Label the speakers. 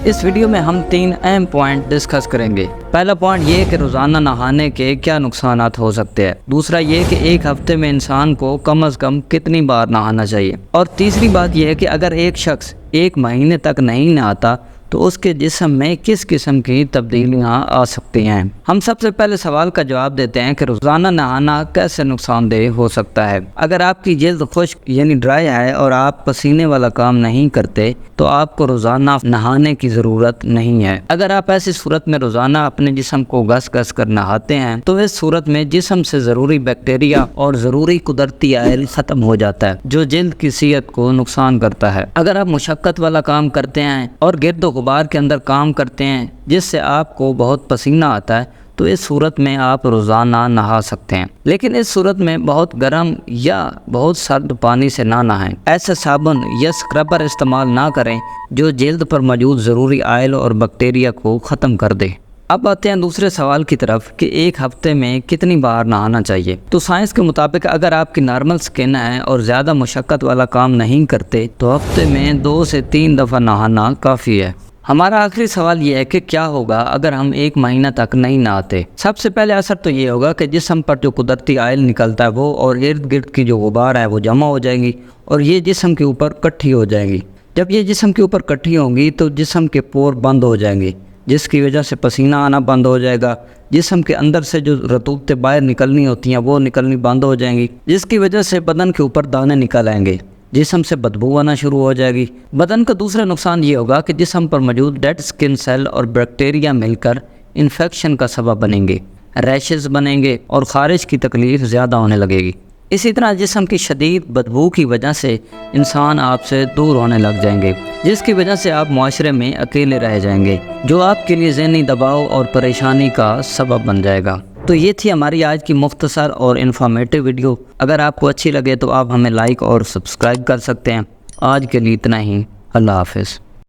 Speaker 1: اس video میں ہم 3 اہم پوائنٹ ڈسکس کریں گے۔ پہلا پوائنٹ یہ کہ روزانہ نہانے کے کیا نقصانات ہو سکتے ہیں، دوسرا یہ کہ ایک ہفتے میں انسان کو کم از کم کتنی بار نہانا چاہیے، اور تیسری بات یہ ہے کہ اگر ایک شخص 1 مہینے تک نہیں نہاتا تو اس کے جسم میں کس قسم کی تبدیلیاں آ سکتی ہیں۔ ہم سب سے پہلے سوال کا جواب دیتے ہیں کہ روزانہ نہانا کیسے نقصان دہ ہو سکتا ہے۔ اگر آپ کی جلد خشک یعنی ڈرائی ہے اور آپ پسینے والا کام نہیں کرتے تو آپ کو روزانہ نہانے کی ضرورت نہیں ہے۔ اگر آپ ایسی صورت میں روزانہ اپنے جسم کو گھس گھس کر نہاتے ہیں تو اس صورت میں جسم سے ضروری بیکٹیریا اور ضروری قدرتی آئل ختم ہو جاتا ہے جو جلد کی صحت کو نقصان کرتا ہے۔ اگر آپ مشقت والا کام کرتے ہیں اور گرد و غبار کے اندر کام کرتے ہیں جس سے آپ کو بہت پسینہ آتا ہے تو اس صورت میں آپ روزانہ نہا سکتے ہیں، لیکن اس صورت میں بہت گرم یا بہت سرد پانی سے نہ نہائیں۔ ایسے صابن یا سکربر استعمال نہ کریں جو جلد پر موجود ضروری آئل اور بیکٹیریا کو ختم کر دے۔ اب آتے ہیں دوسرے سوال کی طرف کہ ایک ہفتے میں کتنی بار نہانا چاہیے۔ تو سائنس کے مطابق اگر آپ کی نارمل سکن ہے اور زیادہ مشقت والا کام نہیں کرتے تو ہفتے میں 2 سے 3 دفعہ نہانا کافی ہے۔ ہمارا آخری سوال یہ ہے کہ کیا ہوگا اگر ہم 1 مہینہ تک نہیں نہاتے۔ سب سے پہلے اثر تو یہ ہوگا کہ جسم پر جو قدرتی آئل نکلتا ہے وہ اور ارد گرد کی جو غبار ہے وہ جمع ہو جائیں گی اور یہ جسم کے اوپر اکٹھی ہو جائیں گی۔ جب یہ جسم کے اوپر اکٹھی ہوں گی تو جسم کے پور بند ہو جائیں گے جس کی وجہ سے پسینہ آنا بند ہو جائے گا۔ جسم کے اندر سے جو رطوبتیں باہر نکلنی ہوتی ہیں وہ نکلنی بند ہو جائیں گی جس کی وجہ سے بدن کے اوپر دانے نکل آئیں گے، جسم سے بدبو آنا شروع ہو جائے گی۔ بدن کا دوسرا نقصان یہ ہوگا کہ جسم پر موجود ڈیڈ سکن سیل اور بیکٹیریا مل کر انفیکشن کا سبب بنیں گے، ریشز بنیں گے اور خارش کی تکلیف زیادہ ہونے لگے گی۔ اسی طرح جسم کی شدید بدبو کی وجہ سے انسان آپ سے دور ہونے لگ جائیں گے جس کی وجہ سے آپ معاشرے میں اکیلے رہ جائیں گے جو آپ کے لیے ذہنی دباؤ اور پریشانی کا سبب بن جائے گا۔ تو یہ تھی ہماری آج کی مختصر اور انفارمیٹیو ویڈیو۔ اگر آپ کو اچھی لگے تو آپ ہمیں لائک اور سبسکرائب کر سکتے ہیں۔ آج کے لیے اتنا ہی، اللہ حافظ۔